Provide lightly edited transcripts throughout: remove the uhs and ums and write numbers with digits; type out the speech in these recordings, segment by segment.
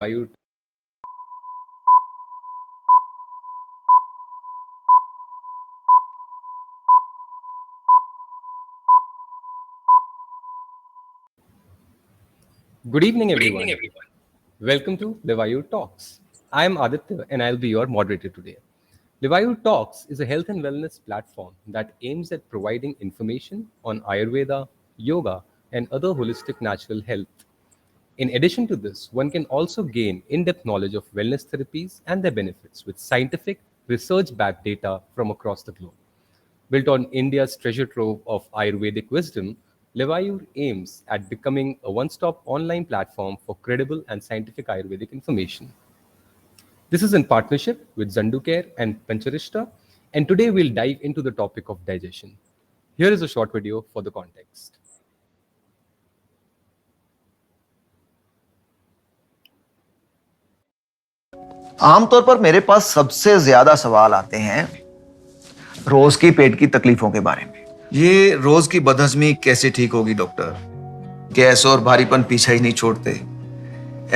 Ayur. Good evening, Good evening, everyone. everyone. Welcome to Ayur Talks. I am Aditya and I'll be your moderator today. Ayur Talks is a health and wellness platform that aims at providing information on Ayurveda, yoga, and other holistic natural health. In addition to this, one can also gain in depth knowledge of wellness therapies and their benefits with scientific, research backed data from across the globe. Built on India's treasure trove of Ayurvedic wisdom, Levayur aims at becoming a one stop online platform for credible and scientific Ayurvedic information. This is in partnership with Zanducare and Pancharishta, and today we'll dive into the topic of digestion. Here is a short video for the context. आमतौर पर मेरे पास सबसे ज्यादा सवाल आते हैं रोज की पेट की तकलीफों के बारे में। ये रोज की बदहजमी कैसे ठीक होगी डॉक्टर? गैस और भारीपन पीछा ही नहीं छोड़ते।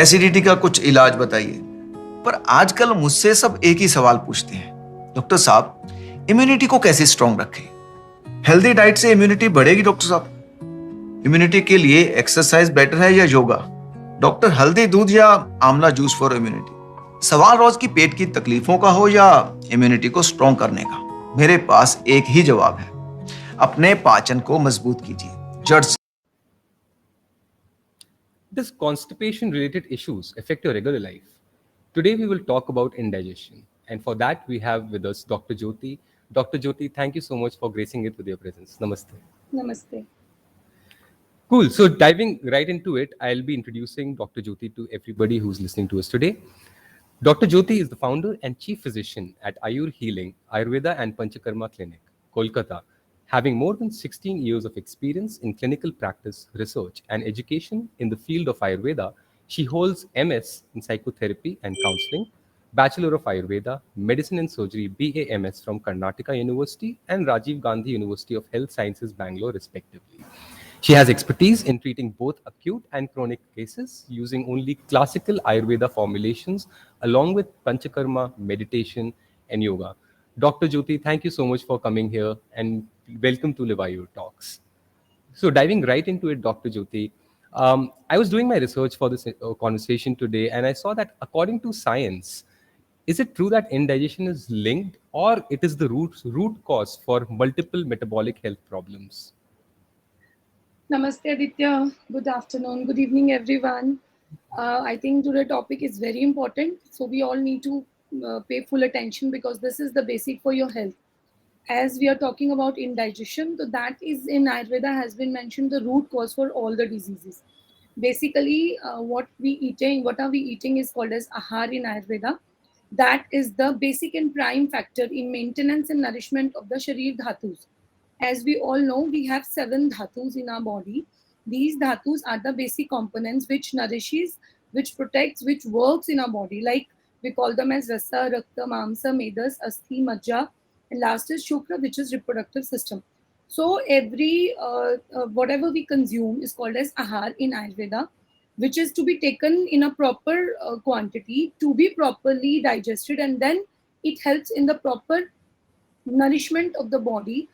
एसिडिटी का कुछ इलाज बताइए। पर आजकल मुझसे सब एक ही सवाल पूछते हैं, डॉक्टर साहब इम्यूनिटी को कैसे स्ट्रांग रखें? हेल्दी डाइट से इम्यूनिटी बढ़ेगी डॉक्टर साहब? इम्यूनिटी के लिए एक्सरसाइज बेटर है या योगा? डॉक्टर हल्दी दूध या आंवला जूस फॉर इम्यूनिटी? सवाल रोज की पेट की तकलीफों का हो या इम्यूनिटी को स्ट्रांग करने का, मेरे पास एक ही जवाब है, अपने पाचन को मजबूत कीजिए जड़ से। Does constipation related issues affect your regular life? Today we will talk about indigestion. And for that, we have with us Dr. Jyoti. Dr. Jyoti, thank you so much for gracing it with your presence. Namaste. Namaste. Cool. So diving right into it, I'll be introducing Dr. Jyoti to everybody who's listening to us today. Dr. Jyoti is the founder and chief physician at Ayur Healing, Ayurveda and Panchakarma Clinic, Kolkata. Having more than 16 years of experience in clinical practice, research, and education in the field of Ayurveda, she holds MS in psychotherapy and counseling, Bachelor of Ayurveda, Medicine and Surgery BAMS from Karnataka University and Rajiv Gandhi University of Health Sciences, Bangalore, respectively. She has expertise in treating both acute and chronic cases using only classical Ayurveda formulations along with Panchakarma, meditation, and yoga. Dr. Jyoti, thank you so much for coming here and welcome to Livayu Talks. So, diving right into it, Dr. Jyoti, I was doing my research for this conversation today and I saw that according to science, is it true that indigestion is linked or it is the root cause for multiple metabolic health problems? Namaste, Aditya. Good afternoon. Good evening, everyone. I think today topic is very important. So we all need to pay full attention because this is the basic for your health. As we are talking about indigestion, so that is in Ayurveda has been mentioned the root cause for all the diseases. Basically, what are we eating is called as ahar in Ayurveda. That is the basic and prime factor in maintenance and nourishment of the sharir dhatus. As we all know, we have seven dhatus in our body. These dhatus are the basic components which nourishes, which protects, which works in our body. Like we call them as rasa, rakta, mamsa, medas, asthi, majja, and last is shukra, which is reproductive system. So every whatever we consume is called as ahar in Ayurveda, which is to be taken in a proper quantity to be properly digested, and then it helps in the proper nourishment of the body.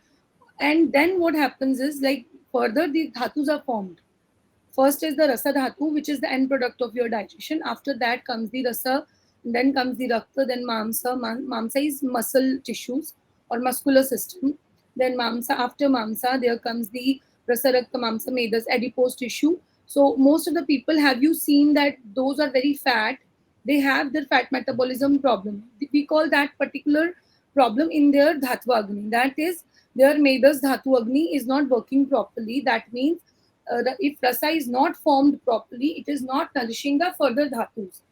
And then what happens is like further the dhatus are formed. First is the rasa dhatu, which is the end product of your digestion. After that comes the rasa, then comes the rakta, then mamsa. Mamsa is muscle tissues or muscular system. Then mamsa, after mamsa, there comes the rasa rakta mamsa medas, adipose tissue. So most of the people, have you seen that those are very fat? They have their fat metabolism problem. We call that particular problem in their dhatu agni. That is, their medas dhatu agni is not working properly. That means if rasa is not formed properly, it is not nourishing the further dhatus.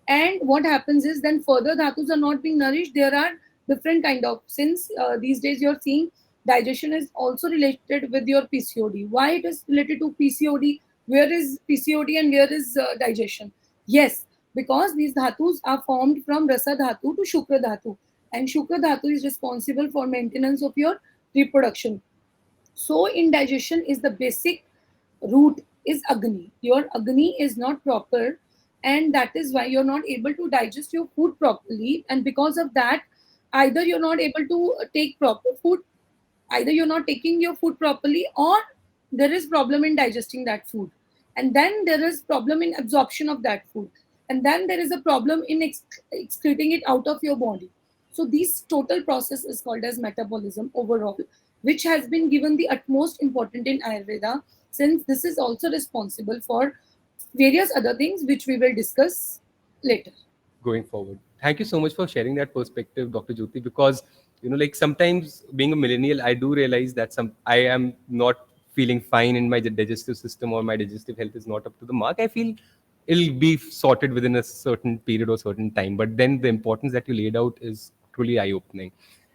And what happens is then further dhatus are not being nourished. There are different kind of, since these days you're seeing digestion is also related with your PCOD. Why it is related to PCOD? Where is PCOD and where is digestion? Yes, because these dhatus are formed from rasa dhatu to shukra dhatu, and shukra dhatu is responsible for maintenance of your reproduction. So indigestion is the basic root is agni. Your agni is not proper, and that is why you're not able to digest your food properly, and because of that, either you're not able to take proper food, either you're not taking your food properly, or there is problem in digesting that food, and then there is problem in absorption of that food, and then there is a problem in excreting it out of your body. So this total process is called as metabolism overall, which has been given the utmost important in Ayurveda, since this is also responsible for various other things which we will discuss later. going forward. Thank you so much for sharing that perspective, Dr. Jyoti, because like sometimes being a millennial, I do realize that I am not feeling fine in my digestive system, or my digestive health is not up to the mark. I feel it'll be sorted within a certain period or certain time. But then the importance that you laid out is truly eye-opening.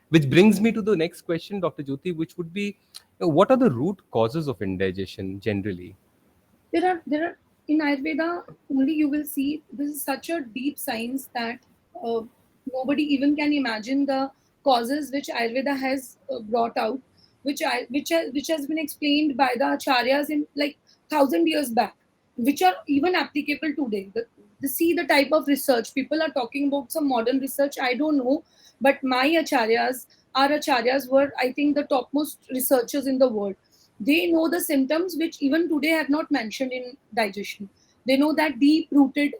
Which brings me to the next question, Dr. Jyoti, which would be, what are the root causes of indigestion generally? There are in Ayurveda only you will see this is such a deep science that uh, nobody even can imagine the causes which Ayurveda has brought out, which has been explained by the acharyas in like 1,000 years back, which are even applicable today. See the type of research people are talking about, some modern research, I don't know, but my acharyas, our acharyas were, I think, the topmost researchers in the world. They know the symptoms which even today have not mentioned in digestion. They know that deep rooted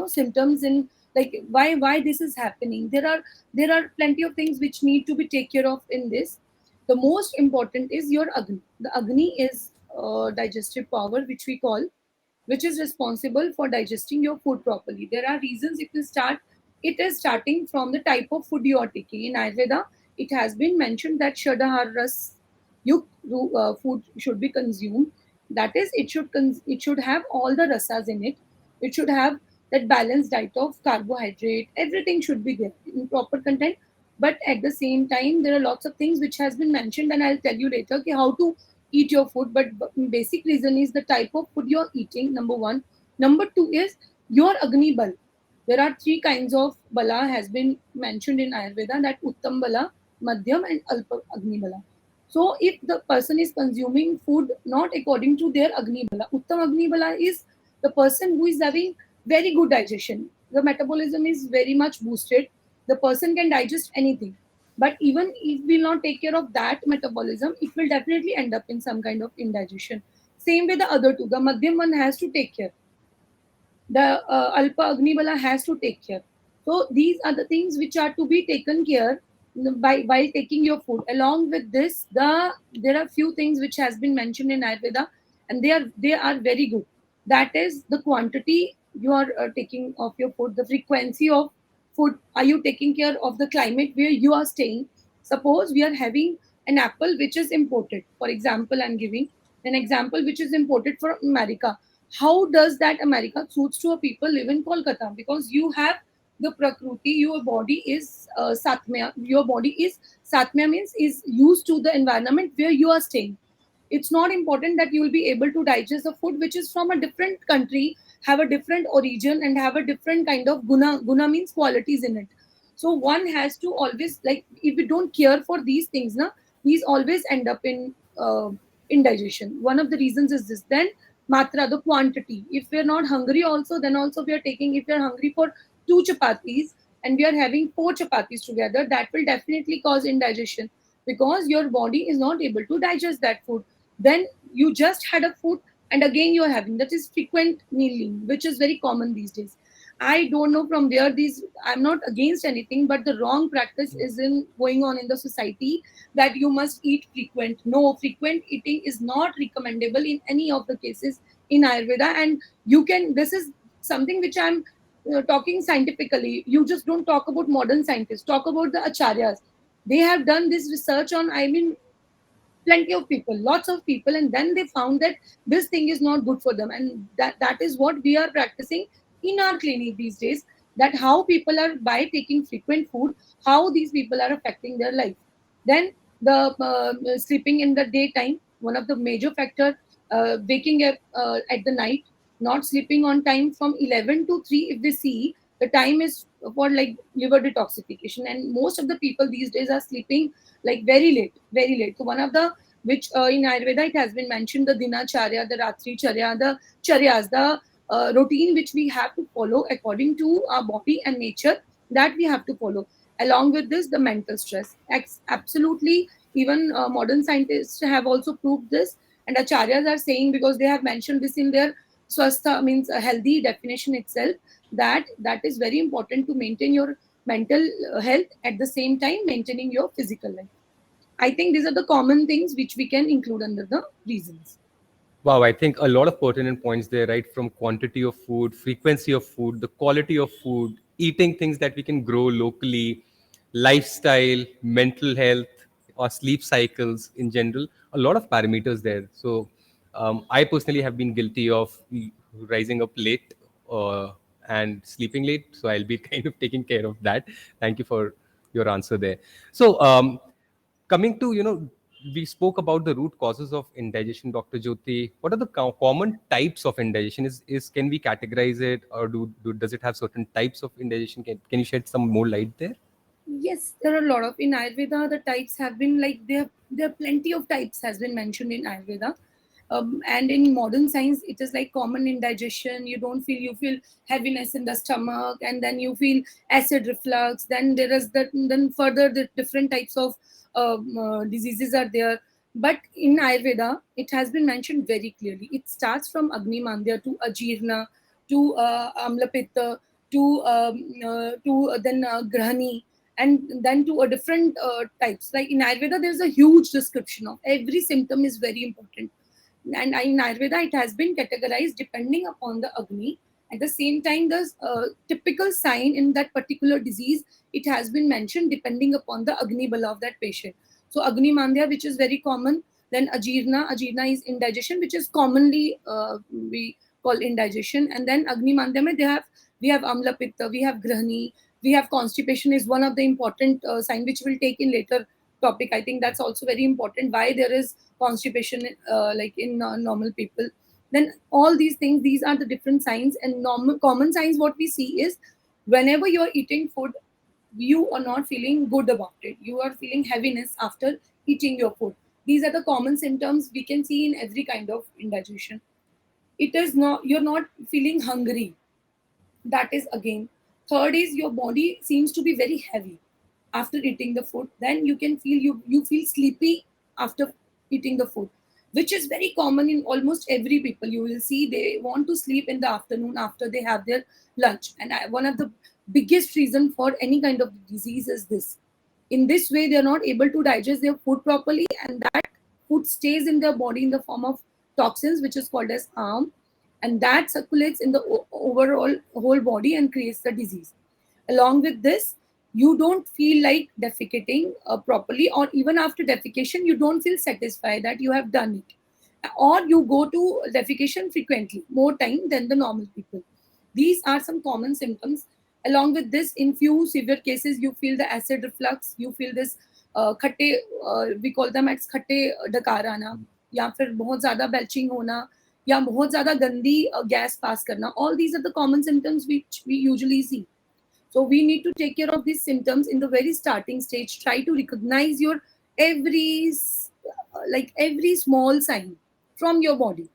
symptoms in, like, why this is happening. There are plenty of things which need to be taken care of in this. The most important is your agni. The agni is digestive power, which we call, which is responsible for digesting your food properly. There are reasons it will start. It is starting from the type of food you are taking. In Ayurveda, it has been mentioned that Shadahar Ras food should be consumed. That is, it should have all the rasas in it. It should have that balanced diet of carbohydrate. Everything should be there in proper content. But at the same time, there are lots of things which has been mentioned, and I'll tell you later okay, how to eat your food. But basic reason is the type of food you're eating. Number one. Number two is your Agni Bal. There are three kinds of bala has been mentioned in Ayurveda, that Uttam Bala, Madhyam and Alpa Agni Bala. So if the person is consuming food not according to their Agni Bala, Uttam Agni Bala is the person who is having very good digestion. The metabolism is very much boosted. The person can digest anything. But even if we will not take care of that metabolism, it will definitely end up in some kind of indigestion. Same with the other two. The Madhyam one has to take care, the Alpa Agnibala has to take care. So these are the things which are to be taken care by while taking your food. Along with this, there are few things which has been mentioned in Ayurveda, and they are very good. That is the quantity you are taking of your food, the frequency of food. Are you taking care of the climate where you are staying? Suppose we are having an apple which is imported. For example, I'm giving an example which is imported from America. How does that America suits to a people live in Kolkata? Because you have the Prakruti, your body is Satmya. Your body is Satmya, means is used to the environment where you are staying. It's not important that you will be able to digest the food which is from a different country, have a different origin, and have a different kind of guna. Guna means qualities in it. So one has to always, like, if we don't care for these things, na, these always end up in indigestion. One of the reasons is this. Then matra, the quantity. If we are not hungry also, then also we are taking, if we are hungry for two chapatis and we are having four chapatis together, that will definitely cause indigestion, because your body is not able to digest that food. Then you just had a food and again you are having, that is frequent mealing, which is very common these days. I don't know from where these, I'm not against anything, but the wrong practice is in going on in the society, that you must eat frequent. No, frequent eating is not recommendable in any of the cases in Ayurveda. And you can, this is something which I'm talking scientifically. You just don't talk about modern scientists, talk about the acharyas. They have done this research on, I mean, plenty of people, lots of people, and then they found that this thing is not good for them. And that is what we are practicing in our clinic these days, that how people are, by taking frequent food, how these people are affecting their life. Then the sleeping in the daytime, one of the major factor, waking up at the night, not sleeping on time from 11 to 3. If they see the time is for like liver detoxification, and most of the people these days are sleeping like very late, very late. So one of the, which in Ayurveda it has been mentioned, the dinacharya, the ratri charya, the charyas, the routine which we have to follow according to our body and nature, that we have to follow. Along with this, the mental stress. Absolutely, even modern scientists have also proved this, and acharyas are saying, because they have mentioned this in their swastha, means a healthy definition itself, that that is very important to maintain your mental health at the same time maintaining your physical life. I think these are the common things which we can include under the reasons. Wow, I think a lot of pertinent points there, right? From quantity of food, frequency of food, the quality of food, eating things that we can grow locally, lifestyle, mental health, or sleep cycles in general. A lot of parameters there. So, I personally have been guilty of rising up late and sleeping late. So, I'll be kind of taking care of that. Thank you for your answer there. So, coming to, we spoke about the root causes of indigestion, Dr. Jyoti. What are the common types of indigestion? Is Can we categorize it, or does it have certain types of indigestion? Can you shed some more light there? Yes, there are a lot of, in Ayurveda. The types have been like, there are plenty of types has been mentioned in Ayurveda. And in modern science, it is like common indigestion. You feel heaviness in the stomach, and then you feel acid reflux. Then there is that, then further the different types of diseases are there. But in Ayurveda, it has been mentioned very clearly. It starts from Agni Mandya to Ajirna to Amla Pitta to then Grahani, and then to a different types. Like in Ayurveda, there's a huge description of every symptom is very important, and in Ayurveda, it has been categorized depending upon the Agni. At the same time, the typical sign in that particular disease, it has been mentioned depending upon the Agni bala of that patient. So Agni Mandya, which is very common, then Ajirna is indigestion, which is commonly we call indigestion, and then Agni Mandya mein we have Amla Pitta, we have Grahani, we have constipation is one of the important sign which we'll take in later topic. I think that's also very important, why there is constipation like in normal people. Then all these things, these are the different signs, and normal common signs what we see is, whenever you're eating food, you are not feeling good about it, you are feeling heaviness after eating your food. These are the common symptoms we can see in every kind of indigestion. It is not, you're not feeling hungry, that is again. Third is, your body seems to be very heavy after eating the food. Then you can feel, you feel sleepy after eating the food, which is very common in almost every people. You will see they want to sleep in the afternoon after they have their lunch, and one of the biggest reason for any kind of disease is this. In this way, they are not able to digest their food properly, and that food stays in their body in the form of toxins, which is called as harm, and that circulates in the overall whole body and creates the disease. Along with this, you don't feel like defecating properly, or even after defecation, you don't feel satisfied that you have done it, or you go to defecation frequently, more time than the normal people. These are some common symptoms. Along with this, in few severe cases, you feel the acid reflux, you feel this खट्टे, we call them as खट्टे डकार आना, या फिर बहुत ज़्यादा belching होना, या बहुत ज़्यादा गंदी गैस पास करना. All these are the common symptoms which we usually see. So we need to take care of these symptoms in the very starting stage. Try to recognize your every like every small sign from your body.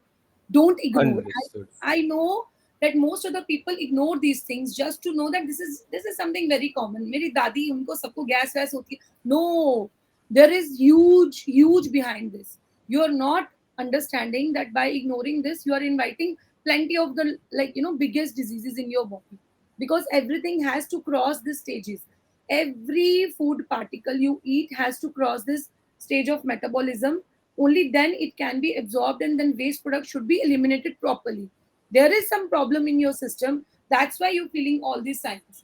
Don't ignore. Understood. I know that most of the people ignore these things just to know that this is something very common. मेरी दादी उनको सबको gas वैस होती है. No, there is huge behind this. You are not understanding that by ignoring this, you are inviting plenty of the, like, biggest diseases in your body, because everything has to cross these stages. Every food particle you eat has to cross this stage of metabolism. Only then it can be absorbed, and then waste product should be eliminated properly. There is some problem in your system, that's why you're feeling all these signs.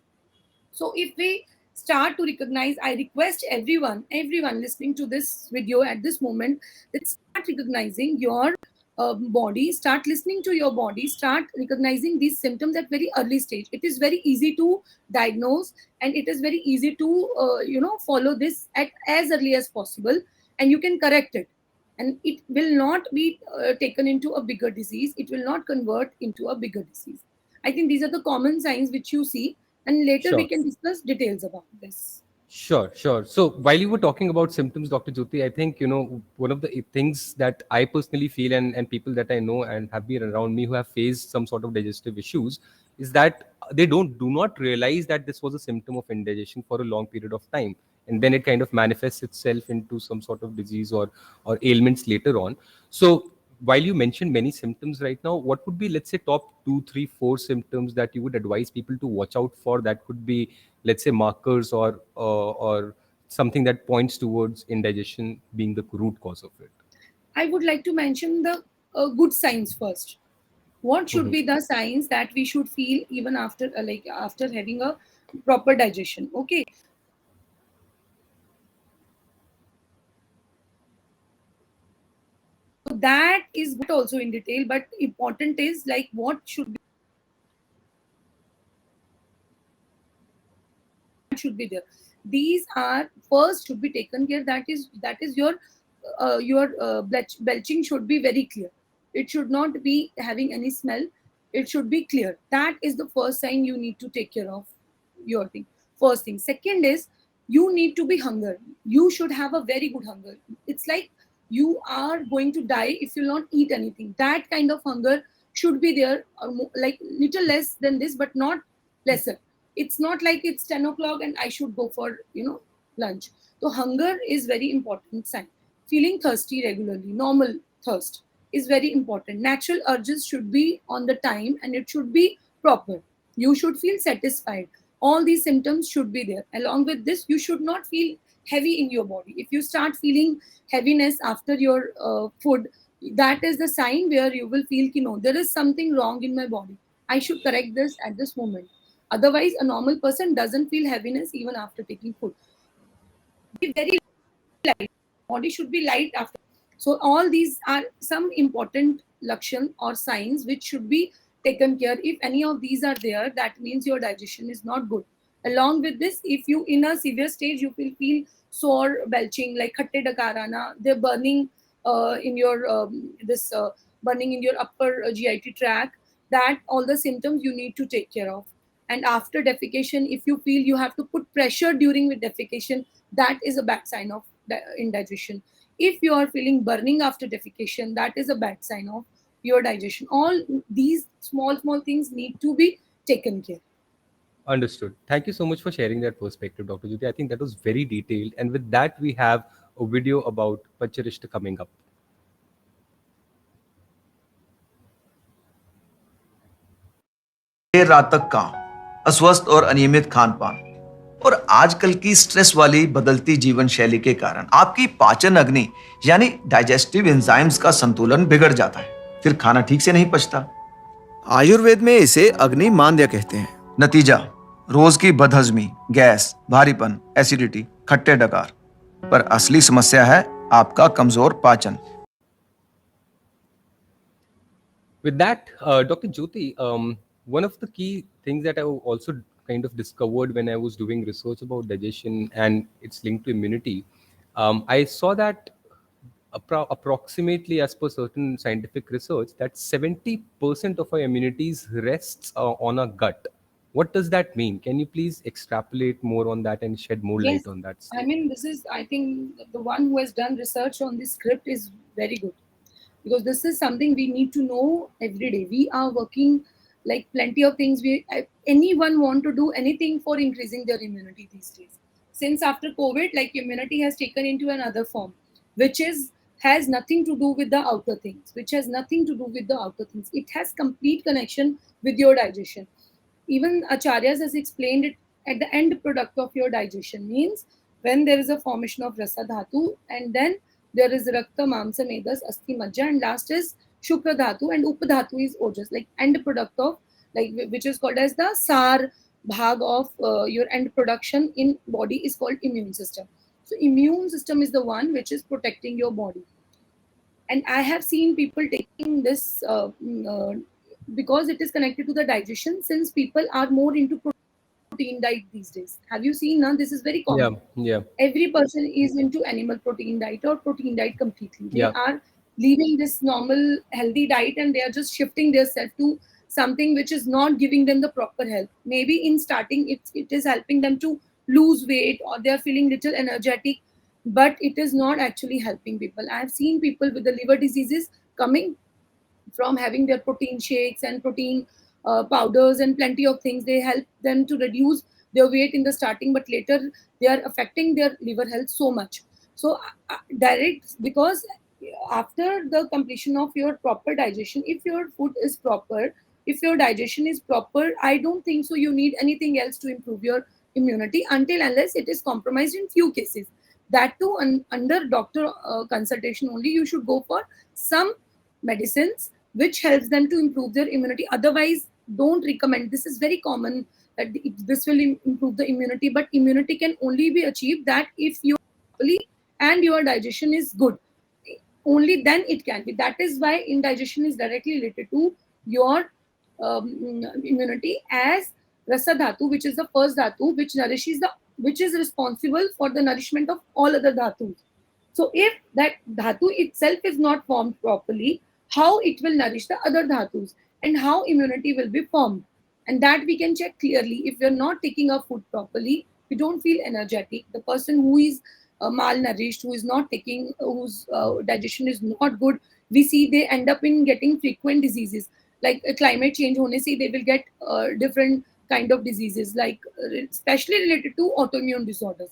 So if we start to recognize, I request everyone listening to this video at this moment, that start recognizing your body, start listening to your body, start recognizing these symptoms at very early stage. It is very easy to diagnose, and it is very easy to follow this at as early as possible, and you can correct it, and it will not be taken into a bigger disease, it will not convert into a bigger disease. I think these are the common signs which you see, and later we Sure. can discuss details about this. Sure, sure. So while you were talking about symptoms, Dr. Jyoti, I think, one of the things that I personally feel, and people that I know and have been around me who have faced some sort of digestive issues, is that they do not realize that this was a symptom of indigestion for a long period of time. And then it kind of manifests itself into some sort of disease or ailments later on. So while you mentioned many symptoms right now, what would be, let's say, top two, three, four symptoms that you would advise people to watch out for, that could be, let's say, markers or something that points towards indigestion being the root cause of it? I would like to mention the good signs first. What should Mhm. be the signs that we should feel even after like after having a proper digestion? Okay, so that is also in detail, but important is like what should be there. These are first should be taken care. That is your belching should be very clear. It should not be having any smell. It should be clear. That is the first sign you need to take care of your thing. First thing. Second is you need to be hunger. You should have a very good hunger. It's like you are going to die if you not eat anything. That kind of hunger should be there, or like little less than this, but not lesser. It's not like it's 10 o'clock and I should go for lunch. So hunger is very important sign. Feeling thirsty regularly, normal thirst is very important. Natural urges should be on the time and it should be proper. You should feel satisfied. All these symptoms should be there. Along with this, you should not feel heavy in your body. If you start feeling heaviness after your food, that is the sign where you will feel there is something wrong in my body. I should correct this at this moment. Otherwise, a normal person doesn't feel heaviness even after taking food. Be very light. Body should be light after. So all these are some important lakshan or signs which should be taken care. If any of these are there, that means your digestion is not good. Along with this, if you in a severe stage, you will feel sore, belching, like khatte dakarana, they're burning in your this burning in your upper GIT tract. That all the symptoms you need to take care of. And after defecation, if you feel you have to put pressure during with defecation, that is a bad sign of indigestion. If you are feeling burning after defecation, that is a bad sign of your digestion. All these small things need to be taken care. Understood. Thank you so much for sharing that perspective, Dr. Jyoti. I think that was very detailed. And with that, we have a video about Pacharishta coming up. देर रात तक काम, अस्वस्थ और अनियमित खान पान और आजकल की स्ट्रेस वाली बदलती जीवन शैली के कारण आपकी पाचन अग्नि यानी डाइजेस्टिव एंजाइम्स का संतुलन बिगड़ जाता है, फिर खाना ठीक से नहीं पचता। आयुर्वेद में इसे अग्नि मांद्य कहते हैं। नतीजा रोज की बदहजमी, गैस, भारीपन, एसिडिटी, खट्टे डकार। पर असली समस्या है आपका कमजोर पाचन। With that, Dr. Jyoti, one of the key things that I also kind of discovered when I was doing research about digestion and its linked to immunity, I saw that approximately, as per certain scientific research, that 70% of our immunities rests on our gut. What does that mean? Can you please extrapolate more on that and shed more Yes, light on that I statement? mean, this is, I think, the one who has done research on this script is very good, because this is something we need to know every day. We are working like plenty of things. Anyone want to do anything for increasing their immunity these days. Since after COVID, like immunity has taken into another form, which is has nothing to do with the outer things, which has nothing to do with the outer things. It has complete connection with your digestion. Even acharyas has explained it at the end product of your digestion means when there is a formation of rasa dhatu, and then there is rakta mamsa medas asti majja, and last is shukra dhatu, and upadhatu is ojas, like end product of, like which is called as the sar bhag of your end production in body is called immune system. So immune system is the one which is protecting your body. And I have seen people taking this because it is connected to the digestion, since people are more into protein diet these days. Have you seen now? This is very Yeah, common. yeah, Every person is into animal protein diet or protein diet completely. They yeah. are leaving this normal healthy diet and they are just shifting themselves to something which is not giving them the proper health. Maybe in starting it is helping them to lose weight, or they are feeling little energetic, but it is not actually helping people. I have seen people with the liver diseases coming from having their protein shakes and protein powders and plenty of things. They help them to reduce their weight in the starting, but later they are affecting their liver health so much. So direct, because after the completion of your proper digestion, if your food is proper, if your digestion is proper, I don't think so you need anything else to improve your immunity, until unless it is compromised in few cases. That too, under doctor consultation only, you should go for some medicines which helps them to improve their immunity. Otherwise, don't recommend. This is very common that this will improve the immunity, but immunity can only be achieved that if you properly and your digestion is good, only then it can be. That is why indigestion is directly related to your immunity, as rasa dhatu, which is the first dhatu which nourishes the, which is responsible for the nourishment of all other dhatus. So if that dhatu itself is not formed properly, how it will nourish the other dhatus and how immunity will be formed? And that we can check clearly. If you're not taking our food properly, we don't feel energetic. The person who is malnourished, who is not taking, whose digestion is not good, we see they end up in getting frequent diseases. Like climate change hone se, they will get different kind of diseases, like especially related to autoimmune disorders.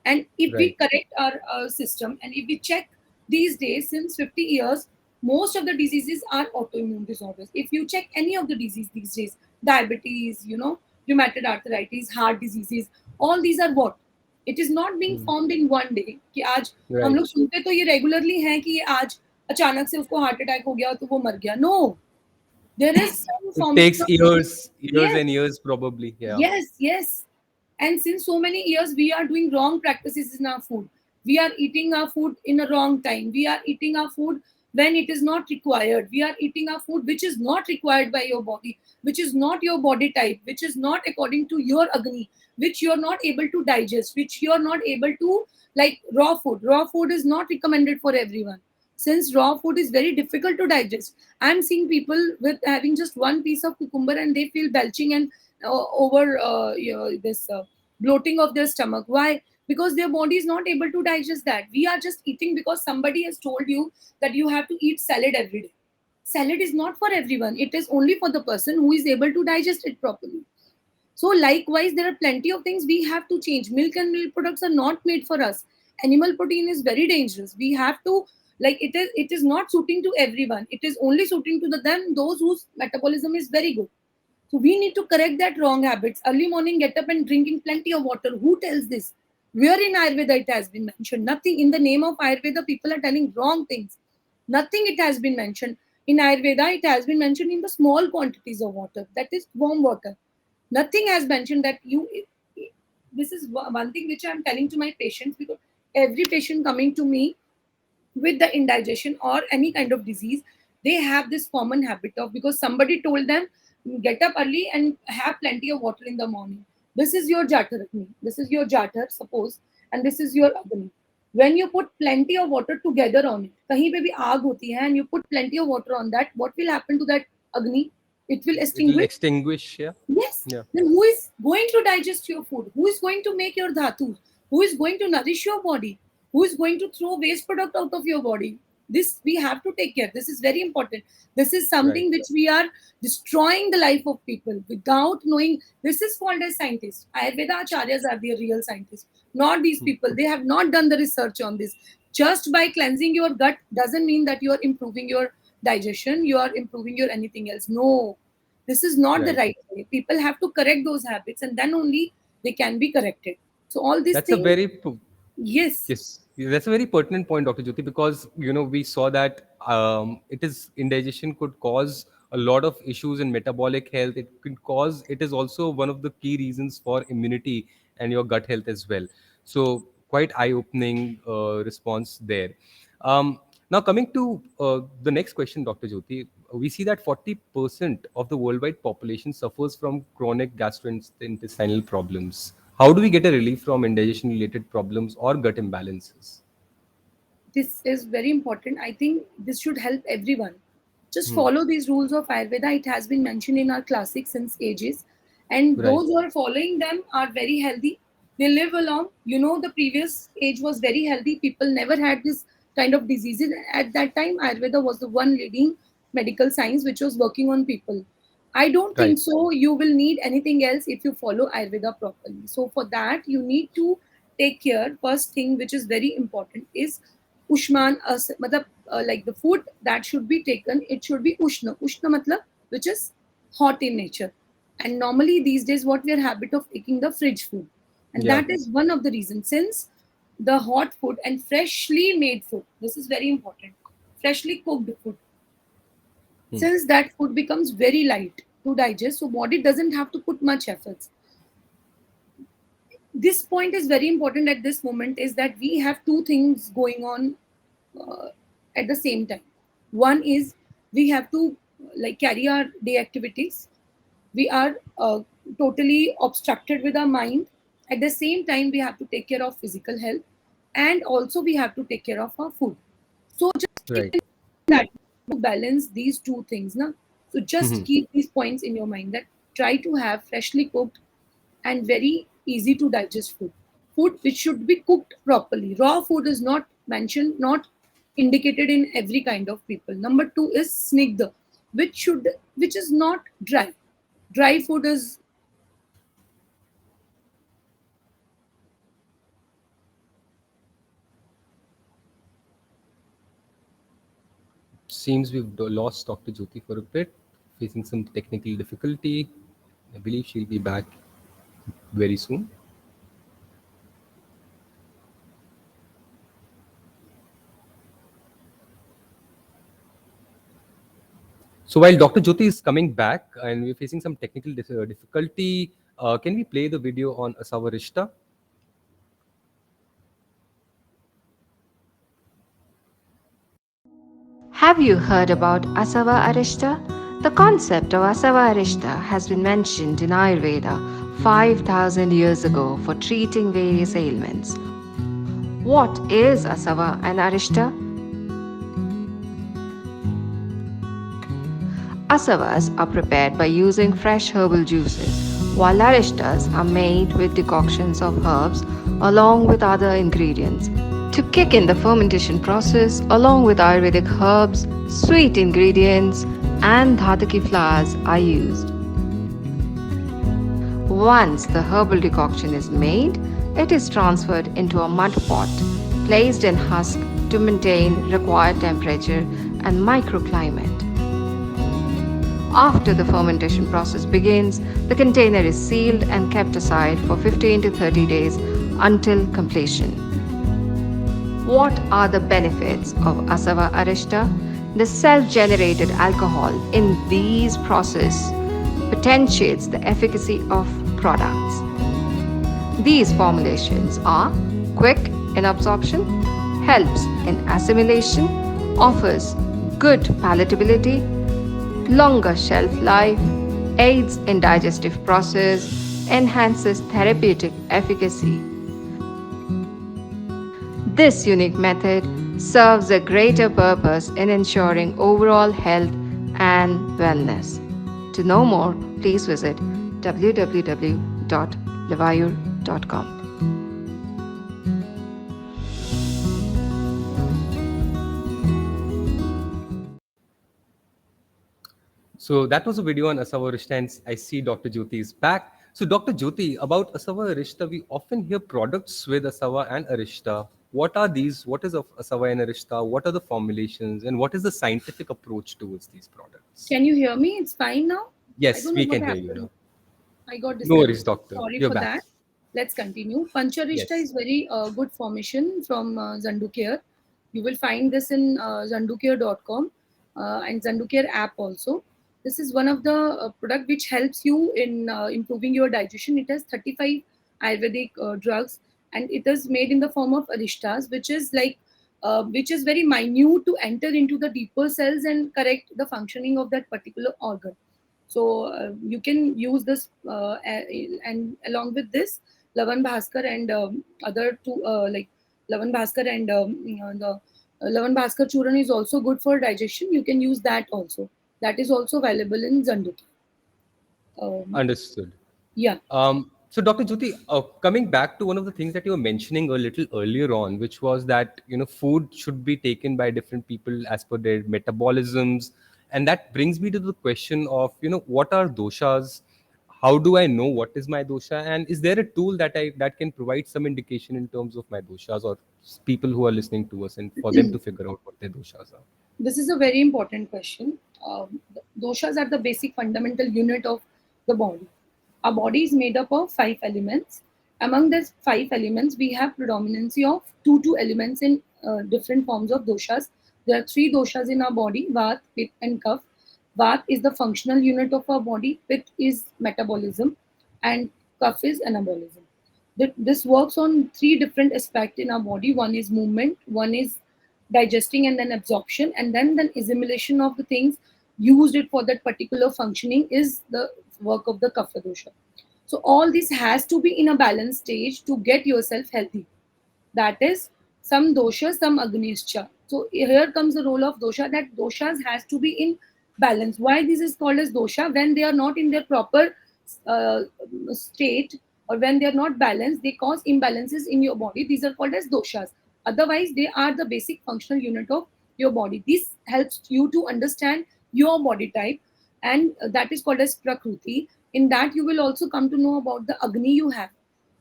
And if we Right. correct our system, and if we check these days, since 50 years, most of the diseases are autoimmune disorders. If you check any of the disease these days, diabetes, rheumatoid arthritis, heart diseases, all these are what? It is not being Hmm. formed in one day. कि आज हम Right. लोग सुनते तो ये regularly हैं कि ये आज अचानक से उसको हार्ट अटैक हो गया तो वो मर गया. No, there is some It formation takes of disease. years Yes, and years probably. Yeah. yes, yes. And since so many years, we are doing wrong practices in our food. We are eating our food in a wrong time. We are eating our food when it is not required. We are eating our food which is not required by your body, which is not your body type, which is not according to your agni, which you are not able to digest, which you are not able to, like raw food. Raw food is not recommended for everyone. Since raw food is very difficult to digest, I'm seeing people with having just one piece of cucumber and they feel belching and over this bloating of their stomach. Why? Because their body is not able to digest that. We are just eating because somebody has told you that you have to eat salad every day. Salad is not for everyone. It is only for the person who is able to digest it properly. So likewise, there are plenty of things we have to change. Milk and milk products are not made for us. Animal protein is very dangerous. We have to, like, it is not suiting to everyone. It is only suiting to them those whose metabolism is very good. So we need to correct that wrong habits. Early morning, get up and drinking plenty of water. Who tells this? Where in Ayurveda it has been mentioned? Nothing. In the name of Ayurveda, people are telling wrong things. Nothing it has been mentioned. In Ayurveda, it has been mentioned in the small quantities of water. That is warm water. Nothing has mentioned that you. This is one thing which I am telling to my patients, because every patient coming to me with the indigestion or any kind of disease, they have this common habit of, because somebody told them get up early and have plenty of water in the morning. This is your jatar agni, this is your jatar, suppose, and this is your agni. When you put plenty of water together on it, kahin pe bhi aag hoti hai, and you put plenty of water on that, what will happen to that agni? It will It will extinguish. extinguish. Yeah. Yes. Yeah. Then who is going to digest your food? Who is going to make your dhatus? Who is going to nourish your body? Who is going to throw waste product out of your body? This we have to take care. This is very important. This is Right. something which we are destroying the life of people without knowing. This is called as scientists. Ayurveda acharyas are the real scientists, not these people. They have not done the research on this. Just by cleansing your gut doesn't mean that you are improving your digestion, you are improving your anything else. No, this is not the Right. right way. People have to correct those habits, and then only they can be corrected. So all these That's a things, very yes, Yes, that's a very pertinent point, Dr. Jyoti, because we saw that it is indigestion could cause a lot of issues in metabolic health. It could cause. It is also one of the key reasons for immunity and your gut health as well. So quite eye-opening response there. Now coming to the next question, Dr. Jyoti, we see that 40% of the worldwide population suffers from chronic gastrointestinal problems. How do we get a relief from indigestion related problems or gut imbalances? this is very important. I think this should help everyone. Just Hmm. follow these rules of Ayurveda. It has been mentioned in our classics since ages, and Right. those who are following them are very healthy. They live along. You know, the previous age was very healthy. People never had this kind of diseases. At that time, Ayurveda was the one leading medical science which was working on people. I don't Right. think so. You will need anything else if you follow Ayurveda properly. So for that, you need to take care. First thing, which is very important, is Ushman. Matlab, like the food that should be taken, it should be Ushna. Ushna matlab, which is hot in nature. And normally these days, what we are habit of taking the fridge food, and Yeah. that is one of the reasons. Since the hot food and freshly made food, this is very important, freshly cooked food, Hmm. since that food becomes very light to digest, so body doesn't have to put much efforts. This point is very important at this moment, is that we have two things going on uh, at the same time. One is we have to like carry our day activities. We are totally obstructed with our mind. At the same time, we have to take care of physical health, and also we have to take care of our food. So just keep Right. in that to balance these two things. Na? So just Mhm. keep these points in your mind, that try to have freshly cooked and very easy to digest food. Food which should be cooked properly. Raw food is not mentioned, not indicated in every kind of people. Number two is snigdha, which is not dry. Dry food is Seems we've lost Dr. Jyoti for a bit, facing some technical difficulty. I believe she'll be back very soon. So while Dr. Jyoti is coming back and we're facing some technical difficulty, can we play the video on Asavarishta? Have you heard about Asava Arishta? The concept of Asava Arishta has been mentioned in Ayurveda 5000 years ago for treating various ailments. What is Asava and Arishta? Asavas are prepared by using fresh herbal juices, while Arishtas are made with decoctions of herbs along with other ingredients. To kick in the fermentation process, along with Ayurvedic herbs, sweet ingredients, and dhataki flowers are used. Once the herbal decoction is made, it is transferred into a mud pot, placed in husk to maintain required temperature and microclimate. After the fermentation process begins, the container is sealed and kept aside for 15 to 30 days until completion. What are the benefits of Asava Arishta? The self-generated alcohol in these processes potentiates the efficacy of products. These formulations are quick in absorption, helps in assimilation, offers good palatability, longer shelf life, aids in digestive process, enhances therapeutic efficacy. This unique method serves a greater purpose in ensuring overall health and wellness. To know more, please visit www.levayur.com. So that was a video on Asavarishta, and I see Dr. Jyoti is back. So Dr. Jyoti, about Asava Arishta, we often hear products with Asava and Arishta. What are these? What is of Asava and Arishta? What are the formulations? And what is the scientific approach towards these products? Can you hear me? It's fine now. I Yes, don't know we what can hear you happened. now. I got No worries, disconnected. doctor. Sorry You're for back. that. Let's continue. Pancharishta Yes. is very good formation from Zanducare. You will find this in zanducare.com and Zanducare app also. This is one of the product which helps you in improving your digestion. It has 35 Ayurvedic drugs, and it is made in the form of arishtas, which is very minute to enter into the deeper cells and correct the functioning of that particular organ. So you can use this, and along with this, Lavan Bhaskar and other two like Lavan Bhaskar and the Lavan Bhaskar Churan is also good for digestion. You can use that also. That is also available in Zanduki. Um, Understood. yeah. So, Dr. Jyoti, coming back to one of the things that you were mentioning a little earlier on, which was that food should be taken by different people as per their metabolisms, and that brings me to the question of what are doshas? How do I know what is my dosha? And is there a tool that can provide some indication in terms of my doshas, or people who are listening to us, and for them to figure out what their doshas are? This is a very important question. Doshas are the basic fundamental unit of the body. Our body is made up of five elements. Among these five elements, we have predominancy of two elements in different forms of doshas. There are three doshas in our body: Vata, Pitta, and Kapha. Vata is the functional unit of our body. Pitta is metabolism, and Kapha is anabolism. This works on three different aspects in our body. One is movement, one is digesting and then absorption, and then assimilation of the things used it for that particular functioning is the work of the kapha dosha. So all this has to be in a balanced stage to get yourself healthy. That is some dosha, some agnischa. So here comes the role of dosha, that doshas has to be in balance. Why this is called as dosha? When they are not in their proper uh, state, or when they are not balanced, they cause imbalances in your body. These are called as doshas. Otherwise, they are the basic functional unit of your body. This helps you to understand your body type, and that is called as prakruti. In that, you will also come to know about the agni you have.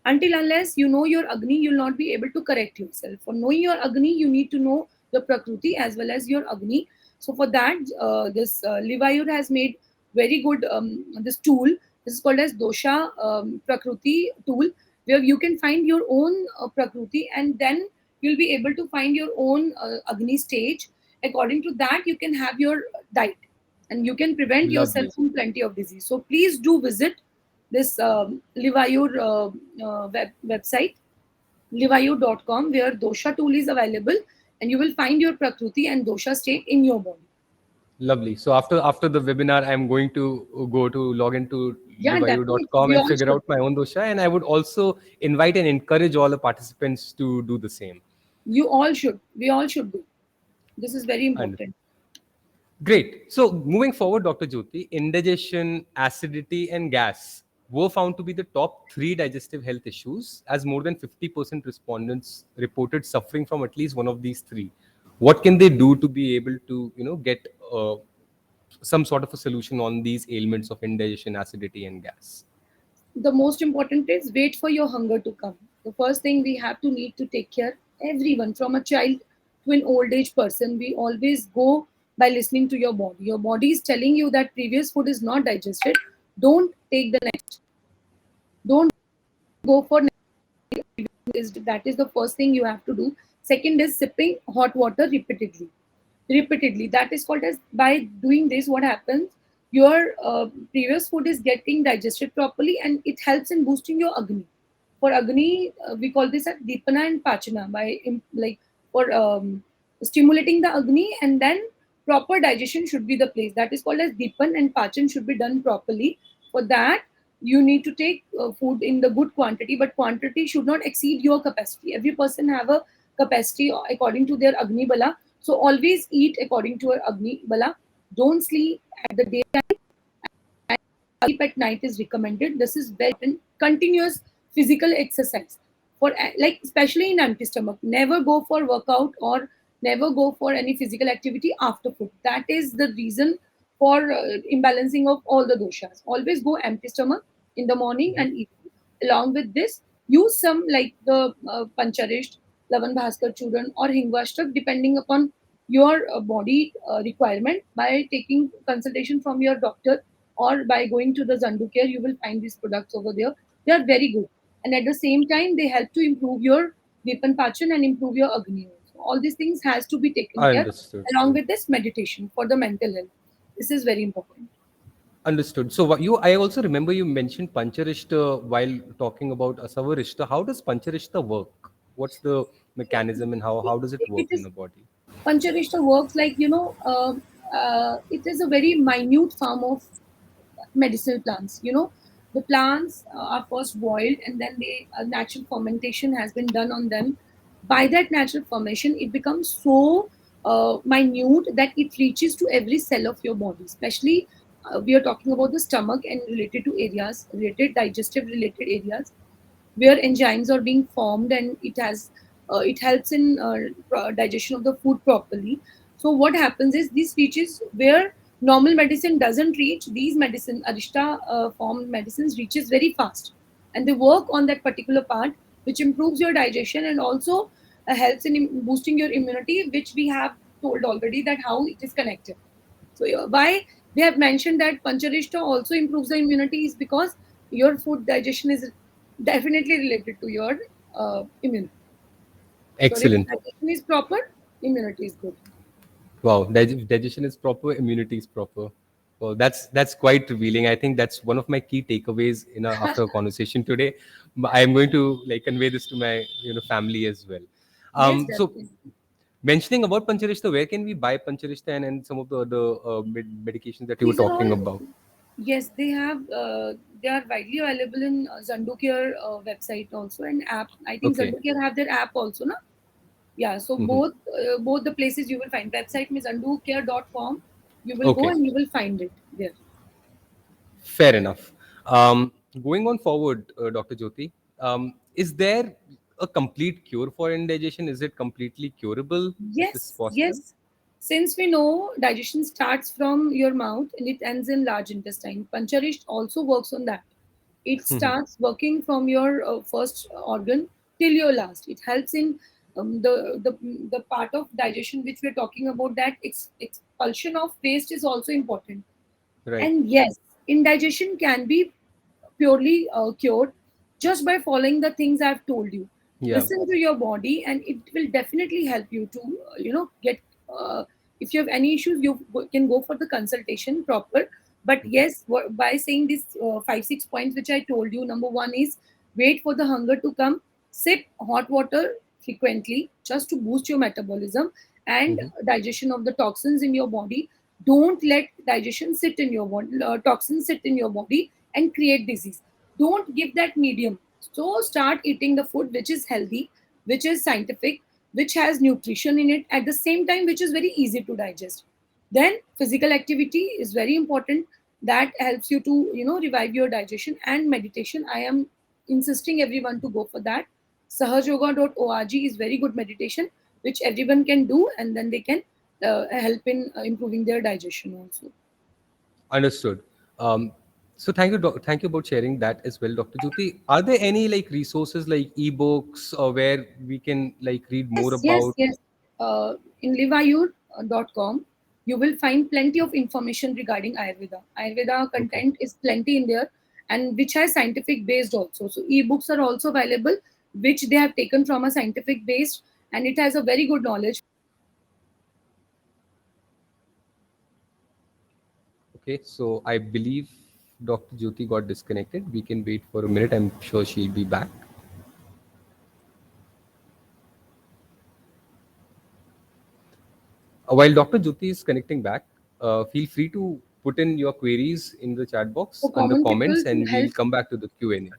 Until unless you know your agni, you'll not be able to correct yourself. For knowing your agni, you need to know the prakruti as well as your agni. So for that, this Livayur has made very good this tool. This is called as dosha prakruti tool, where you can find your own prakruti, and then you'll be able to find your own agni stage. According to that, you can have your diet, and you can prevent yourself Lovely. from plenty of disease. So please do visit this Livayur website, livayur.com, where dosha tool is available, and you will find your prakruti and dosha state in your body. Lovely. So after the webinar, I'm going to go to log into Yeah, definitely. livayu.com We and all figure should. out my own dosha. And I would also invite and encourage all the participants to do the same. You all should. We all should do. This is very And important. great. So moving forward, Dr. Jyoti, indigestion, acidity, and gas were found to be the top three digestive health issues, as more than 50% respondents reported suffering from at least one of these three. What can they do to be able to, get some sort of a solution on these ailments of indigestion, acidity, and gas? The most important is wait for your hunger to come. The first thing we have to need to take care, everyone from a child to an old age person, we always go by listening to your body. Your body is telling you that previous food is not digested. Don't take the next. Don't go for that is the first thing you have to do. Second is sipping hot water repeatedly. That is called as, by doing this, what happens, your previous food is getting digested properly, and it helps in boosting your agni. For agni, we call this as deepana and pachana, by like for stimulating the agni, and then proper digestion should be the place. That is called as deepan, and pachan should be done properly. For that, you need to take food in the good quantity, but quantity should not exceed your capacity. Every person have a capacity according to their agni bala. So always eat according to your agni bala. Don't sleep at the day. Sleep at night is recommended. This is very important. Continuous physical exercise for like especially in empty stomach. Never go for workout or never go for any physical activity after food. That is the reason for imbalancing of all the doshas. Always go empty stomach in the morning and evening. Along with this, use some like the Pancharisht, Lavan Bhaskar Churn, or Hingvashtak, depending upon your body requirement. By taking consultation from your doctor or by going to the Zandu Care, you will find these products over there. They are very good. And at the same time, they help to improve your Vipan Pachan and improve your Agni. So all these things has to be taken care Understood. along with this meditation for the mental health. This is very important. Understood. So I also remember you mentioned Pancharishta while talking about Asavarishta. How does Pancharishta work? What's the mechanism, and how does it It work in is the body? Pancharishta works like, it is a very minute form of medicinal plants. The plants are first boiled, and then they natural fermentation has been done on them. By that natural fermentation, it becomes so minute that it reaches to every cell of your body, especially we are talking about the stomach and related to areas, related digestive related areas, where enzymes are being formed, and it helps in digestion of the food properly. So what happens is these reaches where normal medicine doesn't reach. These medicine arishta formed medicines reaches very fast, and they work on that particular part, which improves your digestion and also helps in boosting your immunity, which we have told already that how it is connected. So why they have mentioned that Pancharishta also improves the immunity is because your food digestion is definitely related to your immunity. So if Excellent. digestion is proper, immunity is good. Wow, digestion is proper, immunity is proper. Well, that's quite revealing. I think that's one of my key takeaways in after a conversation today. I am going to like convey this to my family as well. Yes, So definitely. mentioning about Pancharishta, where can we buy Pancharishta and some of the other medications that you were These are talking all, about? yes, they are widely available in Zanducare website also and app. I think Okay. Zanducare have their app also, na? Yeah, so Hmm. both the places you will find website is zanducare.com. You will go Okay. and you will find it there. Fair enough. Going on forward, Dr. Jyoti, is there a complete cure for indigestion? Is it completely curable? Is this Yes, possible? yes. Since we know digestion starts from your mouth and it ends in large intestine, Pancharishta also works on that. It starts working from your first organ till your last. It helps in the part of digestion which we're talking about. That expulsion of waste is also important. Right. And yes, indigestion can be purely cured just by following the things I've told you. Yeah. Listen to your body, and it will definitely help you to, get. If you have any issues, you can go for the consultation proper. But yes, by saying these 5 6 points which I told you, number one is wait for the hunger to come, sip hot water frequently just to boost your metabolism and Hmm. digestion of the toxins in your body. Don't let digestion sit in your body, toxins sit in your body and create disease. Don't give that medium. So start eating the food which is healthy, which is scientific, which has nutrition in it at the same time, which is very easy to digest. Then physical activity is very important. That helps you to revive your digestion, and meditation. I am insisting everyone to go for that. Sahajyoga.org is very good meditation which everyone can do, and then they can help in improving their digestion also. Understood. Um, so thank you about sharing that as well, Dr. Jyoti. Are there any like resources like ebooks or where we can like read more Yes, yes, about? yes. In livayur.com, you will find plenty of information regarding Ayurveda. Ayurveda Okay. content is plenty in there, and which has scientific based also. So ebooks are also available, which they have taken from a scientific based, and it has a very good knowledge. Okay. So I believe Dr. Jyoti got disconnected. We can wait for a minute. I'm sure she'll be back. While Dr. Jyoti is connecting back, feel free to put in your queries in the chat box For under common people comments, to and we'll help. come back to the Q&A.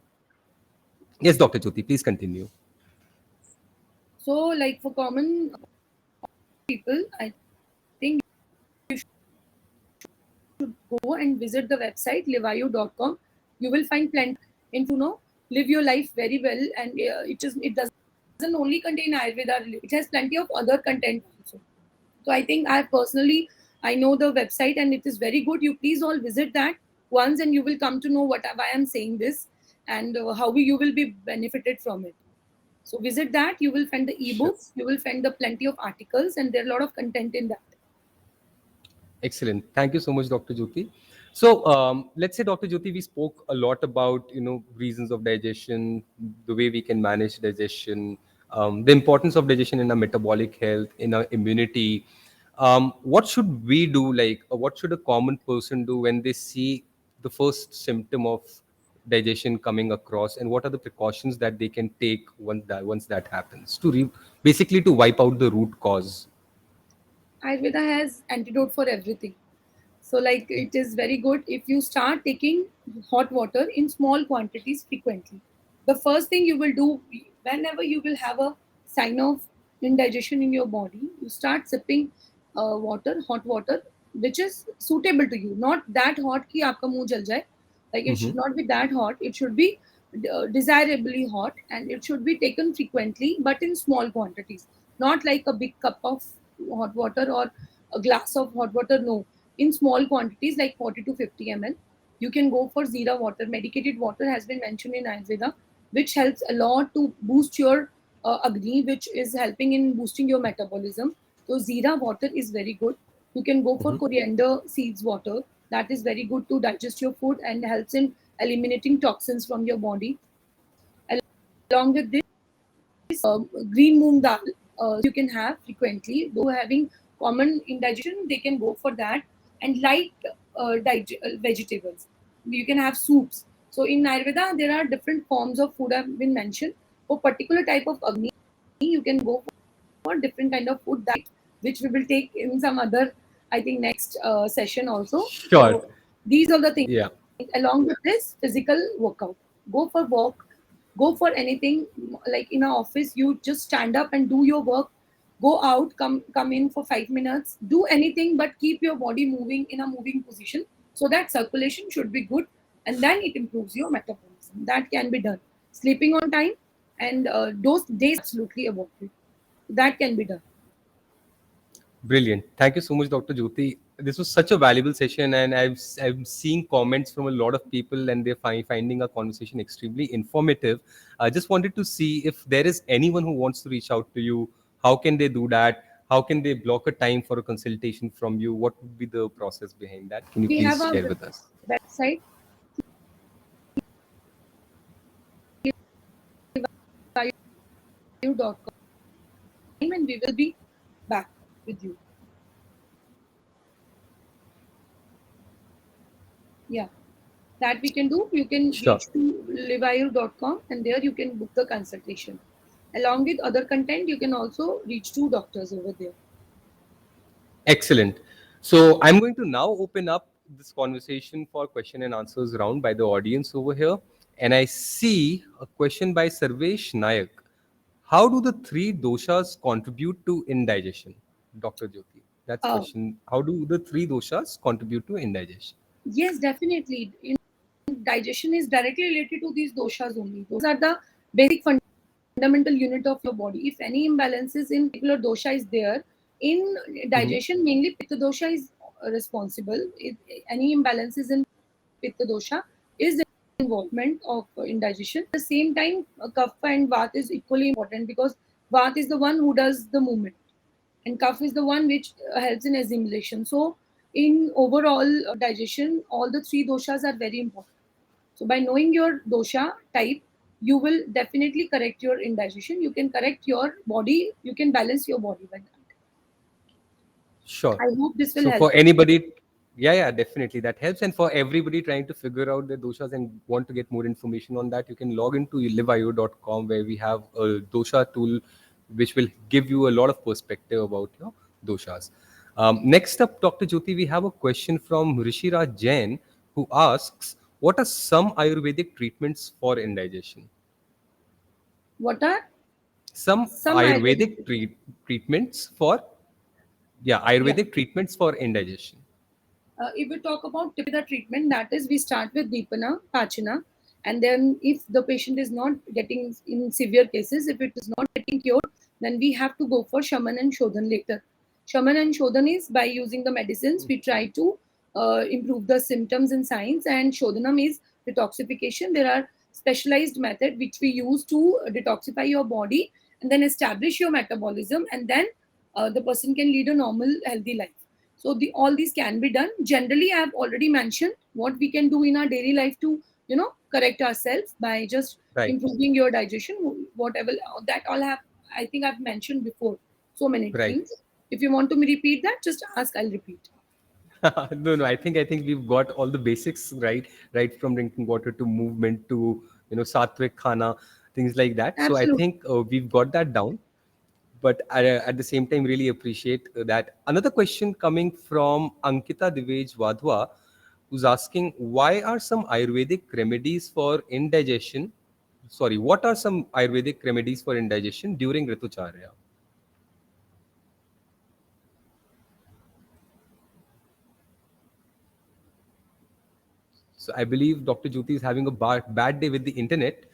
Yes, Dr. Jyoti, please continue. So, like for common people, I think go and visit the website livayu.com. You will find plenty live your life very well, and it doesn't only contain Ayurveda. It has plenty of other content also. So I think I know the website and it is very good. You please all visit that once, and you will come to know why I'm saying this, and how you will be benefited from it. So visit that. You will find the Sure. ebooks. You will find the plenty of articles, and there are a lot of content in that. Excellent. Thank you so much, Dr. Jyoti. So, let's say, Dr. Jyoti, we spoke a lot about reasons of digestion, the way we can manage digestion, the importance of digestion in our metabolic health, in our immunity. What should we do? Like, what should a common person do when they see the first symptom of digestion coming across, and what are the precautions that they can take once that happens to basically to wipe out the root cause? Ayurveda has antidote for everything. So, like, it is very good if you start taking hot water in small quantities frequently. The first thing you will do whenever you will have a sign of indigestion in your body, you start sipping hot water which is suitable to you, not that hot कि आपका मुंह जल जाए. Like it should Mm-hmm. not be that hot. It should be desirably hot, and it should be taken frequently, but in small quantities. Not like a big cup of hot water or a glass of hot water. No, in small quantities, like 40 to 50 ml. You can go for Zira water. Medicated water has been mentioned in Ayurveda, which helps a lot to boost your Agni, which is helping in boosting your metabolism. So Zira water is very good. You can go for Mm-hmm. coriander seeds water. That is very good to digest your food and helps in eliminating toxins from your body. Along with this, green moong dal you can have frequently. Though having common indigestion, they can go for that. And light vegetables. You can have soups. So in Ayurveda, there are different forms of food have been mentioned. For particular type of Agni, you can go for different kind of food that which we will take in some other, I think, next session also. Sure. So these are the things. Yeah. Along with this, physical workout. Go for walk. Go for anything like in an office. You just stand up and do your work. Go out. Come in for 5 minutes. Do anything, but keep your body moving in a moving position so that circulation should be good, and then it improves your metabolism. That can be done. Sleeping on time and those days absolutely avoid it. That can be done. Brilliant. Thank you so much, Dr. Jyoti. This was such a valuable session, and I'm seeing comments from a lot of people, and they're finding our conversation extremely informative. I just wanted to see if there is anyone who wants to reach out to you. How can they do that? How can they block a time for a consultation from you? What would be the process behind that? Can you We have please our share with us? website liveayur.com, and we will be back with you. Yeah, that we can do. You can Sure. reach to liveayur.com, and there you can book the consultation. Along with other content, you can also reach to doctors over there. Excellent. So I'm going to now open up this conversation for question and answers round by the audience over here. And I see a question by Sarvesh Nayak. How do the three doshas contribute to indigestion? Dr. Jyoti, that's Uh, question. How do the three doshas contribute to indigestion? yes, definitely. In digestion is directly related to these doshas only. Those are the basic fundamental unit of your body. If any imbalances in particular dosha is there, in Mhm. digestion, mainly pitta dosha is responsible. If any imbalances in pitta dosha is the involvement of indigestion. At the same time, kapha and vata is equally important because vata is the one who does the movement, and kapha is the one which helps in assimilation. So, in overall digestion, all the three doshas are very important. So by knowing your dosha type, you will definitely correct your indigestion. You can correct your body. You can balance your body by that. Sure. I hope this will So help. for anybody, yeah, definitely that helps. And for everybody trying to figure out their doshas and want to get more information on that, you can log into liveio.com where we have a dosha tool which will give you a lot of perspective about your doshas. Next up, Dr. Jyoti, we have a question from Rishiraj Jain who asks, what are some Ayurvedic treatments for indigestion? What are Some some Ayurvedic Ayurvedic treatments? treatments for, yeah, Yeah. Ayurvedic treatments for indigestion. If we talk about Tipita treatment, that is, we start with Deepana, Pachana, and then if the patient is not getting in severe cases, if it is not getting cured, then we have to go for Shaman and Shodhan later. Shaman and Shodhan is by using the medicines, we try to improve the symptoms and signs, and Shodhanam is detoxification. There are specialized method which we use to detoxify your body and then establish your metabolism, and then the person can lead a normal, healthy life. So all these can be done. Generally, I have already mentioned what we can do in our daily life to correct ourselves by just Right, improving your digestion. Whatever that all have, I think I've mentioned before so many right. times. If you want to me repeat that, just ask. I'll repeat. No, no. I think we've got all the basics right, right from drinking water to movement to sattvic khana, things like that. So I Absolutely. think we've got that down. But at the same time, really appreciate that. Another question coming from Ankita Diwej Wadhwa, who's asking, why are some Ayurvedic remedies for indigestion? Sorry, what are some Ayurvedic remedies for indigestion during Ritucharya? So I believe Dr. Jyoti is having a bad day with the internet,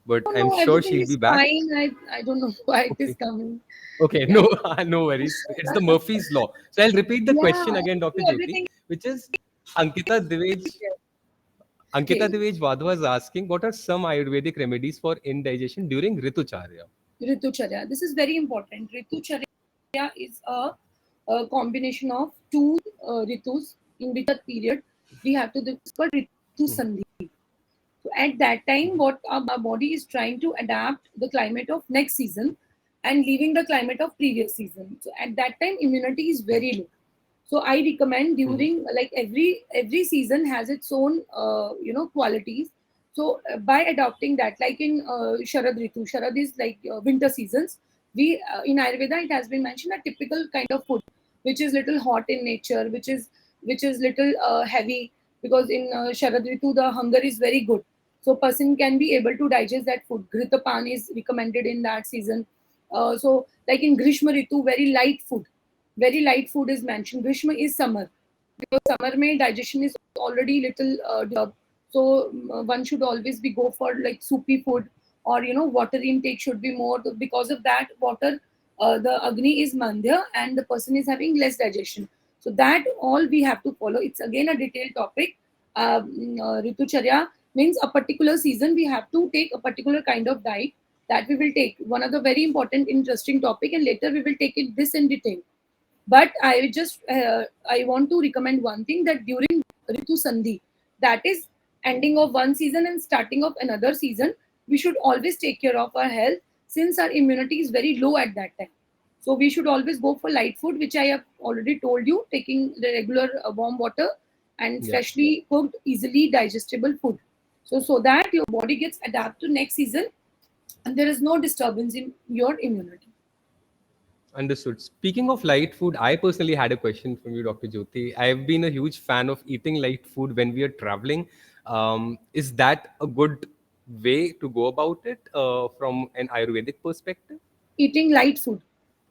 but Oh I'm no, sure everything she'll be is back. fine. I don't know why it is Okay. coming. Okay, Yeah. no, no worries. It's the Murphy's law. So I'll repeat the Yeah, question again, Dr. Jyoti, everything which is Ankita Divej. is there. Ankita Okay. Divej Wadhwa is asking, what are some Ayurvedic remedies for indigestion during Ritucharya? Ritucharya. This is very important. Ritucharya is a combination of two ritus in which a period we have to do. It's called Ritu Mhm. Sandhi. So at that time, what our body is trying to adapt the climate of next season and leaving the climate of previous season. So at that time, immunity is very low. So I recommend Mhm. during like every season has its own qualities. So by adopting that, like in Sharad Ritu, Sharad is like winter seasons. We in Ayurveda it has been mentioned a typical kind of food which is little hot in nature, which is little heavy because in Sharad Ritu the hunger is very good. So person can be able to digest that food. Gritapan is recommended in that season. So like in Grishma Ritu, very light food is mentioned. Grishma is summer. Summer mein digestion is already little disturbed. So one should always be go for like soupy food or water intake should be more because of that water the agni is mandya and the person is having less digestion. So that all we have to follow. It's again a detailed topic. Ritucharya means a particular season we have to take a particular kind of diet that we will take. One of the very important interesting topic and later we will take it this in detail. But I want to recommend one thing that during Ritu Sandhi, that is ending of one season and starting of another season, we should always take care of our health since our immunity is very low at that time. So we should always go for light food, which I have already told you, taking the regular warm water and Yeah. freshly cooked, easily digestible food. So that your body gets adapted to next season and there is no disturbance in your immunity. Understood. Speaking of light food, I personally had a question from you, Dr. Jyoti. I've been a huge fan of eating light food when we are traveling. Is that a good way to go about it from an Ayurvedic perspective? Eating light food.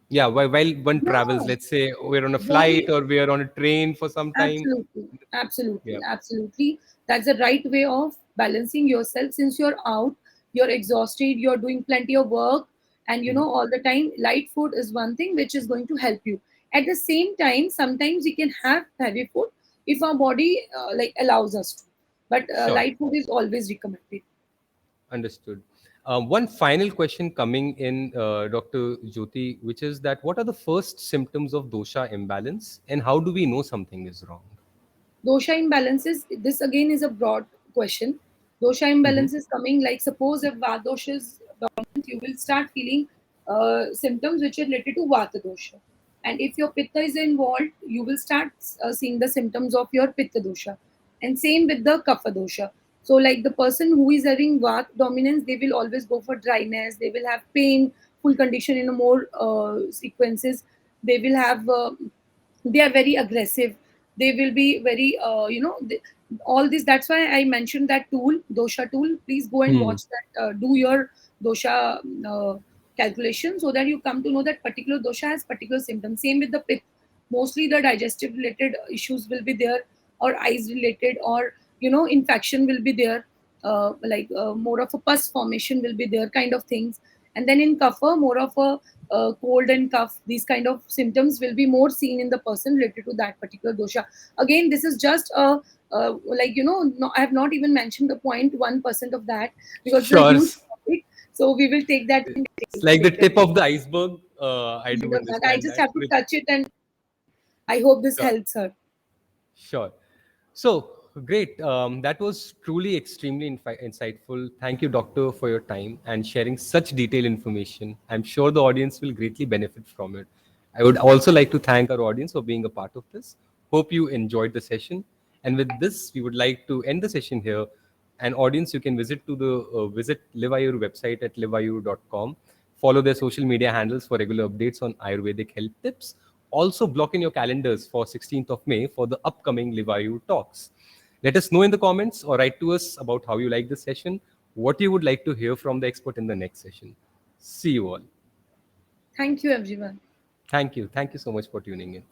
Yeah, while one travels, Yeah, let's say we're on a flight body. or we're on a train for some time. Absolutely, absolutely, Yeah. absolutely. That's the right way of balancing yourself since you're out, you're exhausted, you're doing plenty of work, and Mhm. all the time, light food is one thing which is going to help you. At the same time, sometimes we can have heavy food if our body like allows us to, but Sure. light food is always recommended. Understood. One final question coming in, Dr. Jyoti, which is that what are the first symptoms of dosha imbalance and how do we know something is wrong? Dosha imbalances, this again is a broad question. Dosha Mhm. imbalance is coming like suppose if Vata dosha is dominant, you will start feeling symptoms which are related to Vata dosha. And if your Pitta is involved, you will start seeing the symptoms of your Pitta dosha. And same with the Kapha dosha. So like the person who is having Vata dominance, they will always go for dryness, they will have pain, full condition in a more sequences. They will have they are very aggressive, they will be very all this. That's why I mentioned that tool, dosha tool. Please go and Hmm. watch that, do your dosha calculation so that you come to know that particular dosha has particular symptoms. Same with the pith, mostly the digestive related issues will be there, or eyes related, or infection will be there, like more of a pus formation will be there, kind of things. And then in kapha, more of a cold and cough, these kind of symptoms will be more seen in the person related to that particular dosha. Again, this is just a like no, I have not even mentioned the 0.1% of that because it's a Sure. huge topic. So we will take that in It's detail like the later. tip of the iceberg. I Kind do of that. I understand just that. have to touch it, and I hope this Sure. helps her. Sure. So great. That was truly extremely insightful. Thank you, doctor, for your time and sharing such detailed information. I'm sure the audience will greatly benefit from it. I would also like to thank our audience for being a part of this. Hope you enjoyed the session. And with this, we would like to end the session here. And audience, you can visit Live Ayur website at liveayur.com. Follow their social media handles for regular updates on Ayurvedic health tips. Also, block in your calendars for 16th of May for the upcoming Live Ayur talks. Let us know in the comments or write to us about how you like this session, what you would like to hear from the expert in the next session. See you all. Thank you, everyone. Thank you. Thank you so much for tuning in.